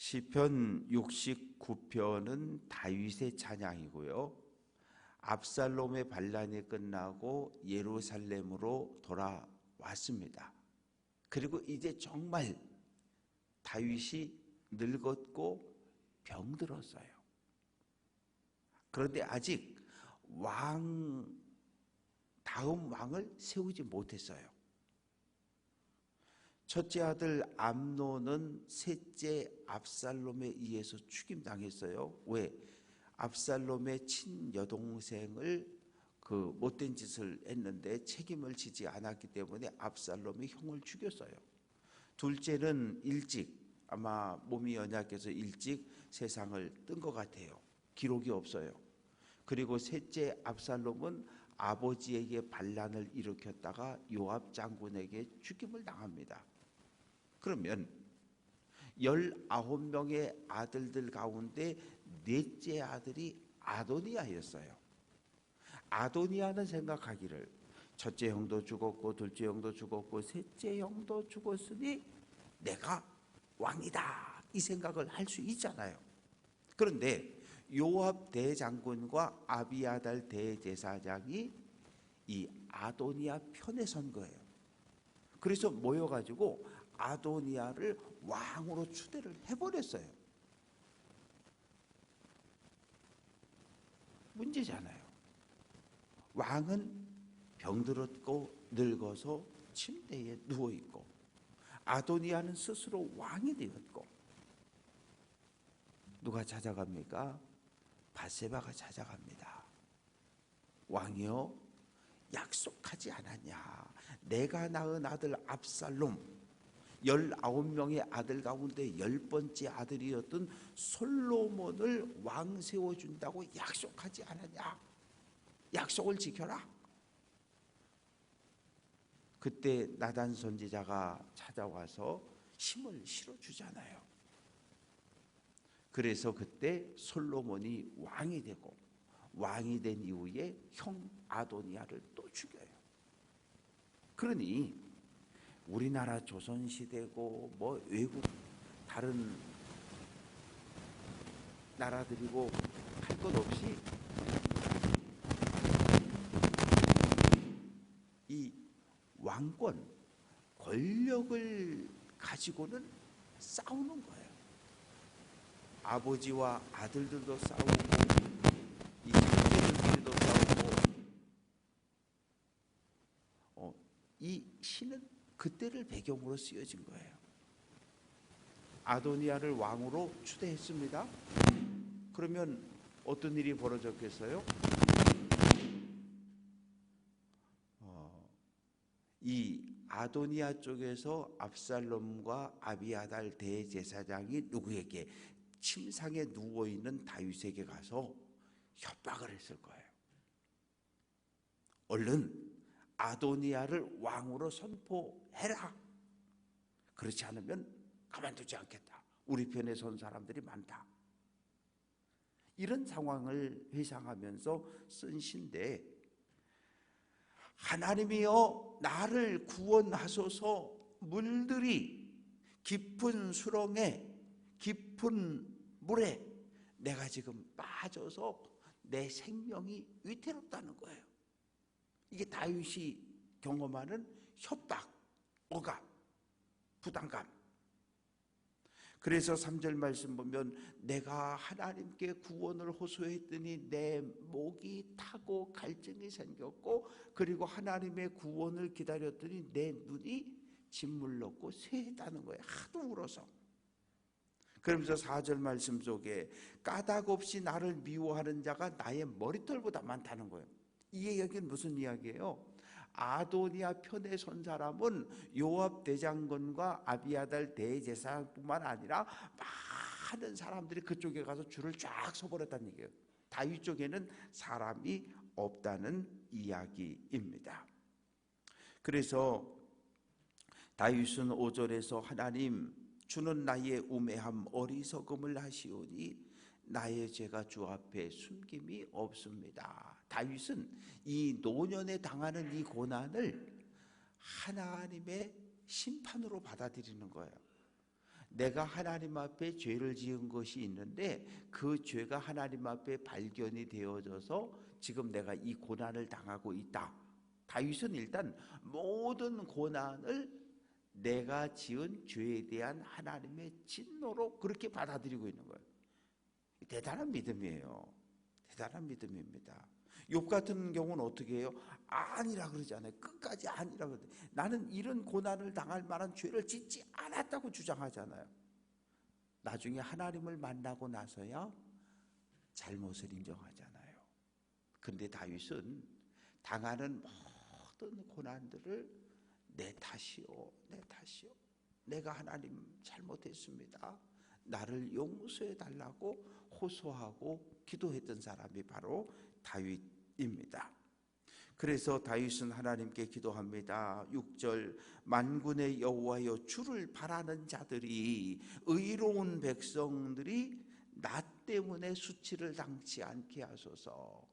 시편 69편은 다윗의 찬양이고요. 압살롬의 반란이 끝나고 예루살렘으로 돌아왔습니다. 그리고 이제 정말 다윗이 늙었고 병들었어요. 그런데 아직 다음 왕을 세우지 못했어요. 첫째 아들 암논은 셋째 압살롬에 의해서 죽임당했어요. 왜? 압살롬의 친여동생을 못된 짓을 했는데 책임을 지지 않았기 때문에 압살롬이 형을 죽였어요. 둘째는 일찍, 아마 몸이 연약해서 일찍 세상을 뜬 것 같아요. 기록이 없어요. 그리고 셋째 압살롬은 아버지에게 반란을 일으켰다가 요압 장군에게 죽임을 당합니다. 그러면 19명의 아들들 가운데 넷째 아들이 아도니아였어요. 아도니아는 생각하기를 첫째 형도 죽었고 둘째 형도 죽었고 셋째 형도 죽었으니 내가 왕이다, 이 생각을 할 수 있잖아요. 그런데 요압 대장군과 아비아달 대제사장이 이 아도니아 편에 선 거예요. 그래서 모여가지고 아도니아를 왕으로 추대를 해버렸어요. 문제잖아요. 왕은 병들었고 늙어서 침대에 누워있고 아도니아는 스스로 왕이 되었고 누가 찾아갑니까? 밧세바가 찾아갑니다. 왕이여, 약속하지 않았냐? 내가 낳은 아들 압살롬 19명의 아들 가운데 10번째 아들이었던 솔로몬을 왕 세워준다고 약속하지 않았냐? 약속을 지켜라. 그때 나단 선지자가 찾아와서 힘을 실어주잖아요. 그래서 그때 솔로몬이 왕이 되고 왕이 된 이후에 형 아도니아를 또 죽여요. 그러니 우리나라 조선시대고 외국 다른 나라들이고 할 것 없이 이 왕권, 권력을 가지고는 싸우는 거예요. 아버지와 아들들도 싸우고 이 형제들끼리도 싸우고 이 시는 그때를 배경으로 쓰여진 거예요. 아도니아를 왕으로 추대했습니다. 그러면 어떤 일이 벌어졌겠어요? 이 아도니아 쪽에서 압살롬과 아비아달 대제사장이 누구에게? 침상에 누워있는 다윗에게 가서 협박을 했을 거예요. 얼른 아도니아를 왕으로 선포해라. 그렇지 않으면 가만두지 않겠다. 우리 편에 선 사람들이 많다. 이런 상황을 회상하면서 쓴 시인데, 하나님이여 나를 구원하소서. 물들이 깊은 수렁에 깊은 물에 내가 지금 빠져서 내 생명이 위태롭다는 거예요. 이게 다윗이 경험하는 협박, 억압, 부담감. 그래서 3절 말씀 보면 내가 하나님께 구원을 호소했더니 내 목이 타고 갈증이 생겼고, 그리고 하나님의 구원을 기다렸더니 내 눈이 짓물렀고 쇠했다는 거예요. 하도 울어서. 그러면서 4절 말씀 속에 까닭 없이 나를 미워하는 자가 나의 머리털보다 많다는 거예요. 이 이야기는 무슨 이야기예요? 아도니아 편에 선 사람은 요압 대장군과 아비아달 대제사장뿐만 아니라 많은 사람들이 그쪽에 가서 줄을 쫙 서버렸다는 얘기예요. 다윗 쪽에는 사람이 없다는 이야기입니다. 그래서 다윗은 5절에서 하나님, 주는 나의 우매함 어리석음을 하시오니 나의 죄가 주 앞에 숨김이 없습니다. 다윗은 이 노년에 당하는 이 고난을 하나님의 심판으로 받아들이는 거예요. 내가 하나님 앞에 죄를 지은 것이 있는데 그 죄가 하나님 앞에 발견이 되어져서 지금 내가 이 고난을 당하고 있다. 다윗은 일단 모든 고난을 내가 지은 죄에 대한 하나님의 진노로 그렇게 받아들이고 있는 거예요. 대단한 믿음이에요. 대단한 믿음입니다. 욥 같은 경우는 어떻게 해요? 아니라 그러잖아요. 끝까지 아니라 그러죠. 나는 이런 고난을 당할 만한 죄를 짓지 않았다고 주장하잖아요. 나중에 하나님을 만나고 나서야 잘못을 인정하잖아요. 근데 다윗은 당하는 모든 고난들을 내 탓이요, 내 탓이요. 내가 하나님 잘못했습니다. 나를 용서해 달라고 호소하고 기도했던 사람이 바로 다윗입니다. 그래서 다윗은 하나님께 기도합니다. 6절 만군의 여호와여 주를 바라는 자들이 의로운 백성들이 나 때문에 수치를 당치 않게 하소서.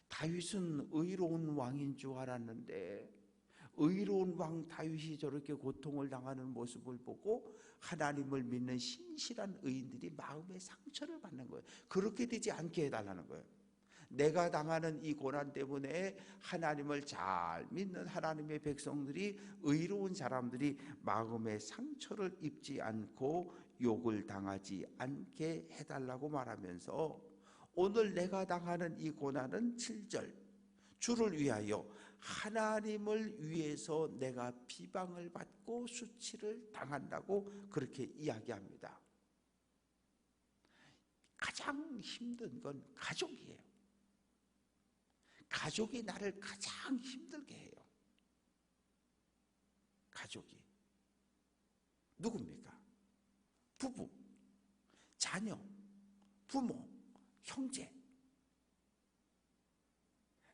다윗은 의로운 왕인 줄 알았는데 의로운 왕 다윗이 저렇게 고통을 당하는 모습을 보고 하나님을 믿는 신실한 의인들이 마음의 상처를 받는 거예요. 그렇게 되지 않게 해달라는 거예요. 내가 당하는 이 고난 때문에 하나님을 잘 믿는 하나님의 백성들이, 의로운 사람들이 마음의 상처를 입지 않고 욕을 당하지 않게 해달라고 말하면서 오늘 내가 당하는 이 고난은 7절 주를 위하여 하나님을 위해서 내가 비방을 받고 수치를 당한다고 그렇게 이야기합니다. 가장 힘든 건 가족이에요. 가족이 나를 가장 힘들게 해요. 가족이 누굽니까? 부부, 자녀, 부모, 형제.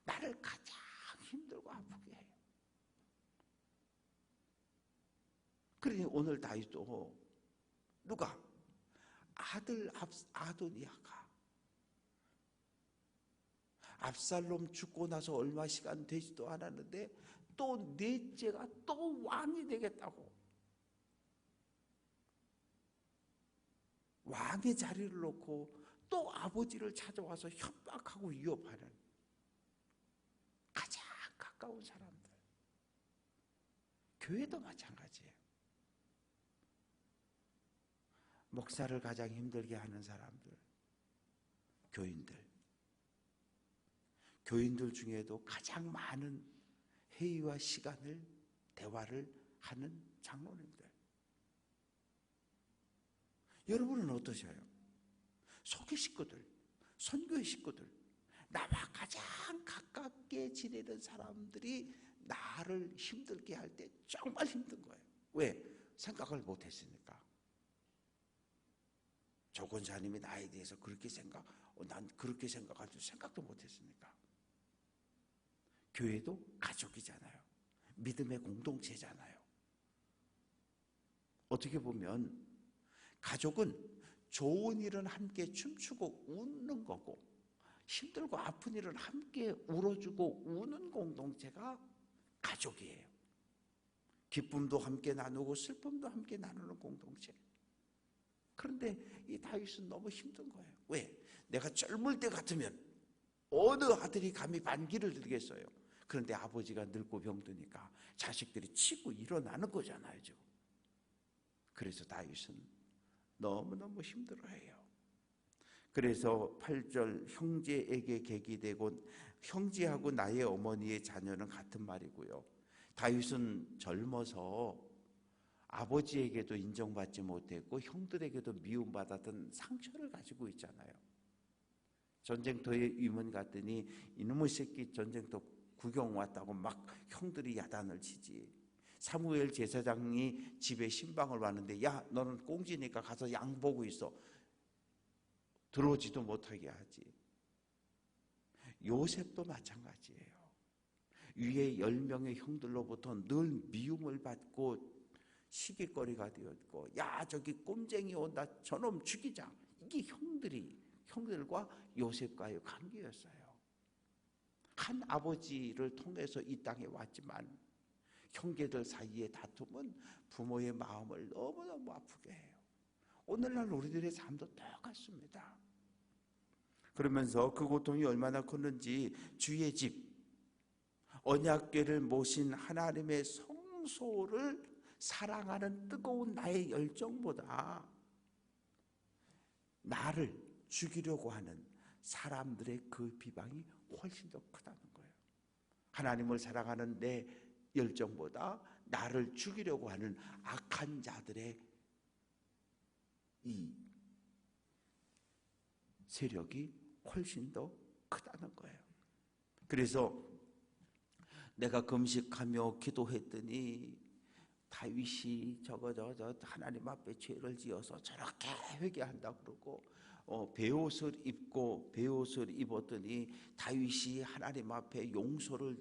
나를 가장 힘들고 아프게 해요. 그러니 오늘 다윗도 누가? 아들 아도니아가 압살롬 죽고 나서 얼마 시간 되지도 않았는데 또 넷째가 또 왕이 되겠다고 왕의 자리를 놓고 또 아버지를 찾아와서 협박하고 위협하는 가장 가까운 사람들. 교회도 마찬가지예요. 목사를 가장 힘들게 하는 사람들, 교인들 중에도 가장 많은 회의와 시간을, 대화를 하는 장로님들. 여러분은 어떠셔요? 속의 식구들, 선교의 식구들, 나와 가장 가깝게 지내는 사람들이 나를 힘들게 할 때 정말 힘든 거예요. 왜? 생각을 못했으니까. 조 권사님이 나에 대해서 그렇게 난 그렇게 생각할 줄 생각도 못했으니까. 교회도 가족이잖아요. 믿음의 공동체잖아요. 어떻게 보면 가족은 좋은 일은 함께 춤추고 웃는 거고 힘들고 아픈 일은 함께 울어주고 우는 공동체가 가족이에요. 기쁨도 함께 나누고 슬픔도 함께 나누는 공동체. 그런데 이 다윗은 너무 힘든 거예요. 왜? 내가 젊을 때 같으면 어느 아들이 감히 반기를 들겠어요. 그런데 아버지가 늙고 병드니까 자식들이 치고 일어나는 거잖아요, 지금. 그래서 다윗은 너무너무 힘들어해요. 그래서 8절 형제에게 객이 되고 형제하고 나의 어머니의 자녀는 같은 말이고요. 다윗은 젊어서 아버지에게도 인정받지 못했고 형들에게도 미움받았던 상처를 가지고 있잖아요. 전쟁터에 위문 갔더니 이놈의 새끼 전쟁터 구경 왔다고 막 형들이 야단을 치지. 사무엘 제사장이 집에 신방을 왔는데 야 너는 꽁지니까 가서 양 보고 있어. 들어오지도 못하게 하지. 요셉도 마찬가지예요. 위에 10명의 형들로부터 늘 미움을 받고 시기거리가 되었고 야 저기 꼼쟁이 온다 저놈 죽이자. 이게 형들과 요셉과의 관계였어요. 한 아버지를 통해서 이 땅에 왔지만 형제들 사이의 다툼은 부모의 마음을 너무너무 아프게 해요. 오늘날 우리들의 삶도 똑같습니다. 그러면서 그 고통이 얼마나 컸는지 주의 집 언약궤를 모신 하나님의 성소를 사랑하는 뜨거운 나의 열정보다 나를 죽이려고 하는 사람들의 그 비방이 훨씬 더 크다는 거예요. 하나님을 사랑하는 내 열정보다 나를 죽이려고 하는 악한 자들의 이 세력이 훨씬 더 크다는 거예요. 그래서 내가 금식하며 기도했더니 다윗이 저거 하나님 앞에 죄를 지어서 저렇게 회개한다 그러고 베옷을 입었더니 다윗이 하나님 앞에 용서를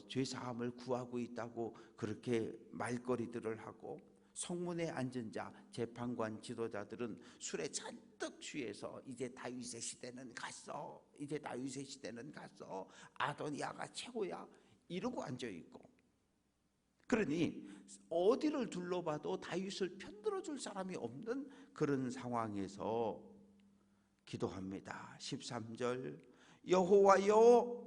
죄사함을 구하고 있다고 그렇게 말거리들을 하고, 성문에 앉은 자 재판관 지도자들은 술에 잔뜩 취해서 이제 다윗의 시대는 갔어, 이제 다윗의 시대는 갔어, 아도니아가 최고야 이러고 앉아있고, 그러니 어디를 둘러봐도 다윗을 편들어 줄 사람이 없는 그런 상황에서 기도합니다. 13절 여호와여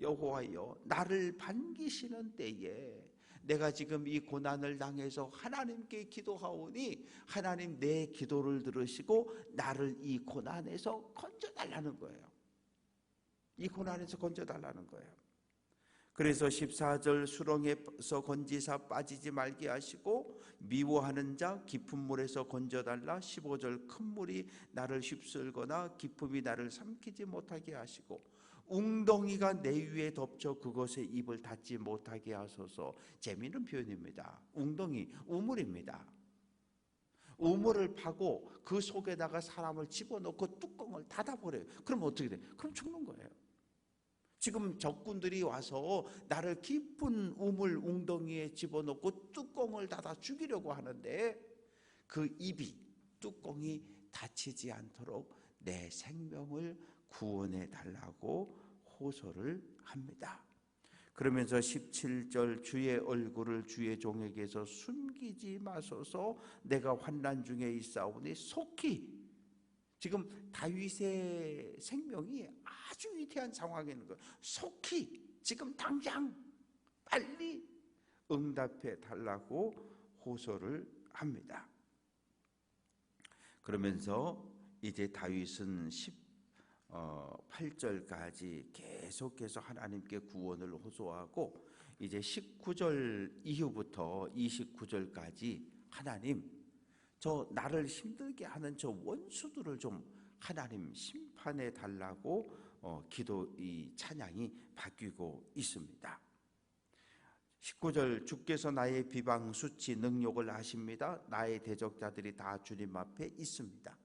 여호와여 나를 반기시는 때에 내가 지금 이 고난을 당해서 하나님께 기도하오니 하나님 내 기도를 들으시고 나를 이 고난에서 건져달라는 거예요. 이 고난에서 건져달라는 거예요. 그래서 14절 수렁에서 건지사 빠지지 말게 하시고 미워하는 자 깊은 물에서 건져달라. 15절 큰 물이 나를 휩쓸거나 기품이 나를 삼키지 못하게 하시고 웅덩이가 내 위에 덮쳐 그것에 입을 닫지 못하게 하소서. 재미있는 표현입니다. 웅덩이, 우물입니다. 우물을 파고 그 속에다가 사람을 집어넣고 뚜껑을 닫아버려요. 그럼 어떻게 돼요? 그럼 죽는 거예요. 지금 적군들이 와서 나를 깊은 우물 웅덩이에 집어넣고 뚜껑을 닫아 죽이려고 하는데 그 입이, 뚜껑이 닫히지 않도록 내 생명을 구원해 달라고 호소를 합니다. 그러면서 17절 주의 얼굴을 주의 종에게서 숨기지 마소서. 내가 환난 중에 있사오니 속히, 지금 다윗의 생명이 아주 위태한 상황에 있는 거예요. 속히 지금 당장 빨리 응답해 달라고 호소를 합니다. 그러면서 이제 다윗은 18절까지 계속해서 하나님께 구원을 호소하고 이제 19절 이후부터 29절까지 하나님, 저 나를 힘들게 하는 저 원수들을 좀 하나님 심판해 달라고 기도, 이 찬양이 바뀌고 있습니다. 19절 주께서 나의 비방 수치 능욕을 아십니다. 나의 대적자들이 다 주님 앞에 있습니다.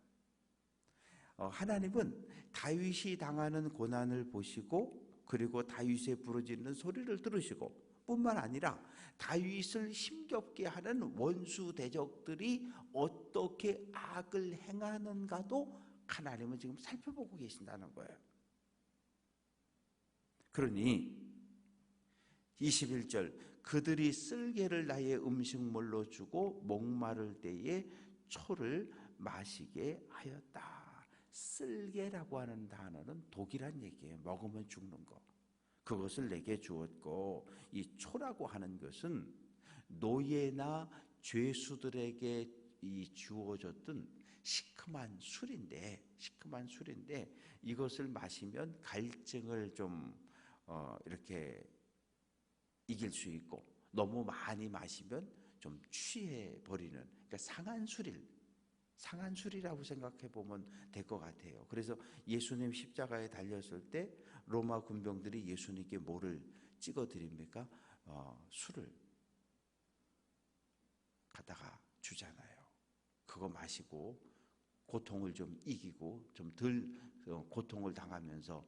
하나님은 다윗이 당하는 고난을 보시고 그리고 다윗의 부르짖는 소리를 들으시고 뿐만 아니라 다윗을 힘겹게 하는 원수 대적들이 어떻게 악을 행하는가도 하나님은 지금 살펴보고 계신다는 거예요. 그러니 21절 그들이 쓸개를 나의 음식물로 주고 목마를 때에 초를 마시게 하였다. 쓸개라고 하는 단어는 독이란 얘기예요. 먹으면 죽는 거. 그것을 내게 주었고, 이 초라고 하는 것은 노예나 죄수들에게 이 주어졌던 시큼한 술인데 이것을 마시면 갈증을 좀 이렇게 이길 수 있고, 너무 많이 마시면 좀 취해 버리는, 그러니까 상한 술이라고 생각해 보면 될 것 같아요. 그래서 예수님 십자가에 달렸을 때 로마 군병들이 예수님께 뭐를 찍어 드립니까? 술을 갖다가 주잖아요. 그거 마시고 고통을 좀 이기고 좀 덜 고통을 당하면서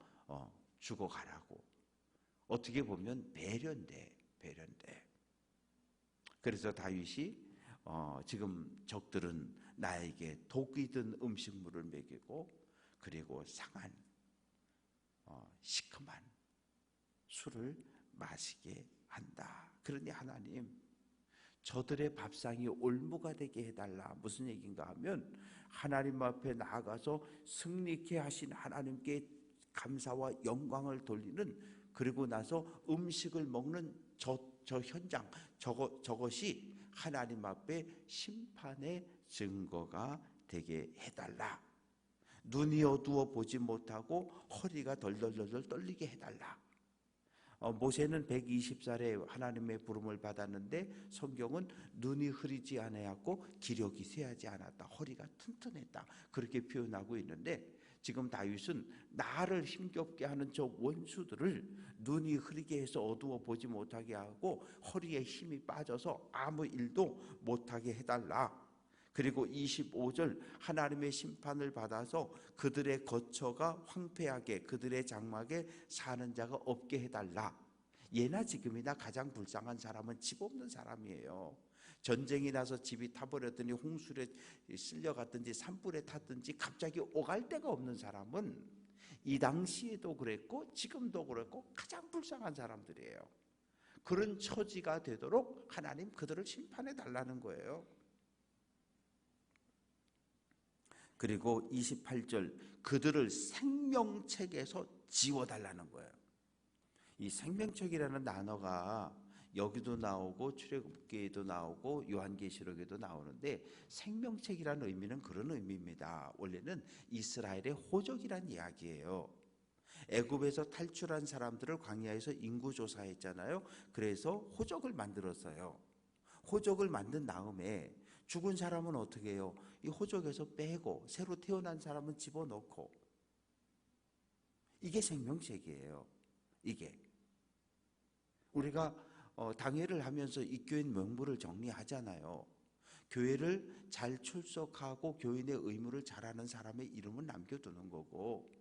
죽어가라고. 어떻게 보면 배려인데. 그래서 다윗이 지금 적들은 나에게 독이 든 음식물을 먹이고 그리고 상한 시큼한 술을 마시게 한다. 그러니 하나님, 저들의 밥상이 올무가 되게 해달라. 무슨 얘기인가 하면 하나님 앞에 나아가서 승리케 하신 하나님께 감사와 영광을 돌리는, 그리고 나서 음식을 먹는 저 현장, 저것이 하나님 앞에 심판의 증거가 되게 해달라. 눈이 어두워 보지 못하고 허리가 덜덜덜 떨리게 해달라. 모세는 120살에 하나님의 부름을 받았는데 성경은 눈이 흐리지 아니하고 기력이 쇠하지 않았다. 허리가 튼튼했다. 그렇게 표현하고 있는데, 지금 다윗은 나를 힘겹게 하는 저 원수들을 눈이 흐리게 해서 어두워 보지 못하게 하고 허리에 힘이 빠져서 아무 일도 못하게 해달라. 그리고 25절, 하나님의 심판을 받아서 그들의 거처가 황폐하게, 그들의 장막에 사는 자가 없게 해달라. 예나 지금이나 가장 불쌍한 사람은 집 없는 사람이에요. 전쟁이 나서 집이 타버렸더니 홍수에 쓸려갔든지 산불에 탔든지 갑자기 오갈 데가 없는 사람은 이 당시에도 그랬고 지금도 그랬고 가장 불쌍한 사람들이에요. 그런 처지가 되도록 하나님 그들을 심판해 달라는 거예요. 그리고 28절, 그들을 생명책에서 지워달라는 거예요. 이 생명책이라는 단어가 여기도 나오고 출애굽기에도 나오고 요한계시록에도 나오는데, 생명책이라는 의미는 그런 의미입니다. 원래는 이스라엘의 호적이란 이야기예요. 애굽에서 탈출한 사람들을 광야에서 인구조사했잖아요. 그래서 호적을 만들었어요. 호적을 만든 다음에 죽은 사람은 어떻게 해요? 이 호적에서 빼고 새로 태어난 사람은 집어넣고, 이게 생명책이에요. 이게 우리가 당회를 하면서 이 교인 명부를 정리하잖아요. 교회를 잘 출석하고 교인의 의무를 잘하는 사람의 이름은 남겨두는 거고,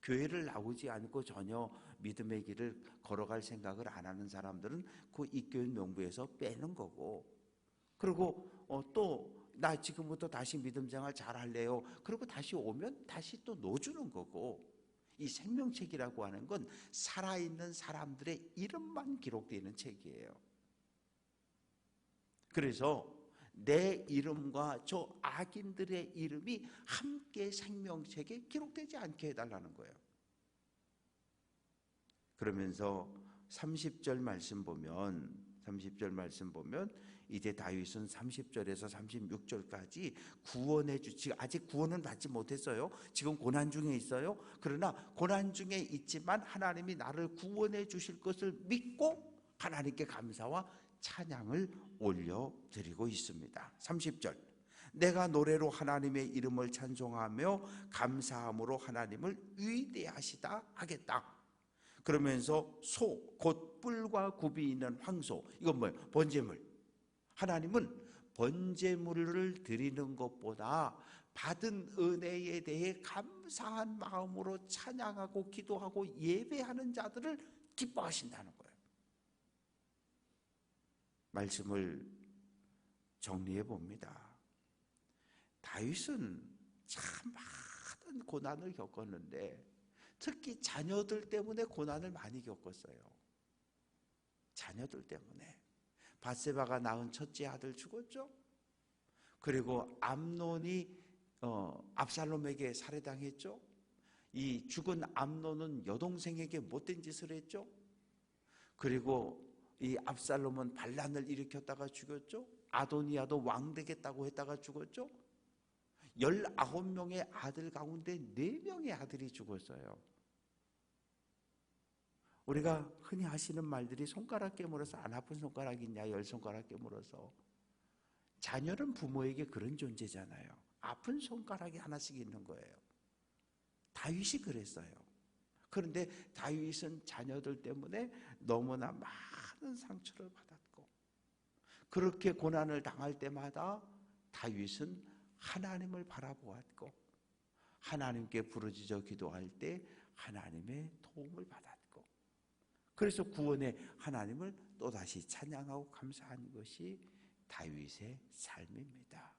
교회를 나오지 않고 전혀 믿음의 길을 걸어갈 생각을 안 하는 사람들은 그 입교인 명부에서 빼는 거고, 그리고 또 나 지금부터 다시 믿음 생활 잘할래요. 그리고 다시 오면 다시 또 넣어주는 거고, 이 생명책이라고 하는 건 살아있는 사람들의 이름만 기록되어 책이에요. 그래서 내 이름과 저 악인들의 이름이 함께 생명책에 기록되지 않게 해달라는 거예요. 그러면서 30절 말씀 보면 이제 다윗은 30절에서 36절까지 구원해 주지, 아직 구원은 받지 못했어요. 지금 고난 중에 있어요. 그러나 고난 중에 있지만 하나님이 나를 구원해 주실 것을 믿고 하나님께 감사와 찬양을 올려드리고 있습니다. 30절, 내가 노래로 하나님의 이름을 찬송하며 감사함으로 하나님을 위대하시다 하겠다. 그러면서 소, 곧 뿔과 굽이 있는 황소, 이건 뭐예요? 번제물. 하나님은 번제물을 드리는 것보다 받은 은혜에 대해 감사한 마음으로 찬양하고 기도하고 예배하는 자들을 기뻐하신다는 거예요. 말씀을 정리해 봅니다. 다윗은 참 많은 고난을 겪었는데 특히 자녀들 때문에 고난을 많이 겪었어요. 자녀들 때문에. 밧세바가 낳은 첫째 아들 죽었죠. 그리고 암논이 압살롬에게 살해당했죠. 이 죽은 암논은 여동생에게 못된 짓을 했죠. 그리고 이 압살롬은 반란을 일으켰다가 죽였죠. 아도니아도 왕 되겠다고 했다가 죽었죠. 19명의 아들 가운데 4명의 아들이 죽었어요. 우리가 흔히 하시는 말들이 손가락 깨물어서 안 아픈 손가락 있냐, 10손가락 깨물어서. 자녀는 부모에게 그런 존재잖아요. 아픈 손가락이 하나씩 있는 거예요. 다윗이 그랬어요. 그런데 다윗은 자녀들 때문에 너무나 많은 상처를 받았고, 그렇게 고난을 당할 때마다 다윗은 하나님을 바라보았고, 하나님께 부르짖어 기도할 때 하나님의 도움을 받았고, 그래서 구원의 하나님을 또다시 찬양하고 감사한 것이 다윗의 삶입니다.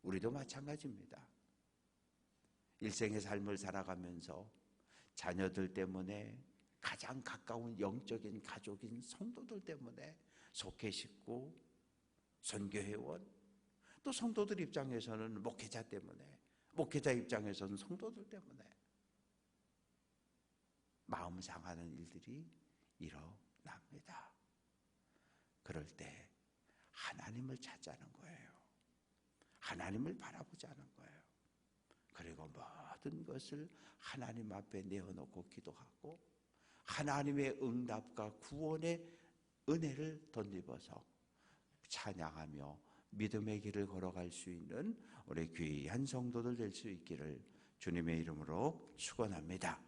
우리도 마찬가지입니다. 일생의 삶을 살아가면서 자녀들 때문에, 가장 가까운 영적인 가족인 성도들 때문에, 속회 식구, 선교회원, 또 성도들 입장에서는 목회자 때문에, 목회자 입장에서는 성도들 때문에 마음 상하는 일들이 일어납니다. 그럴 때 하나님을 찾자는 거예요. 하나님을 바라보자는 거예요. 그리고 모든 것을 하나님 앞에 내어놓고 기도하고 하나님의 응답과 구원의 은혜를 덧입어서 찬양하며 믿음의 길을 걸어갈 수 있는 우리 귀한 성도들 될 수 있기를 주님의 이름으로 축원합니다.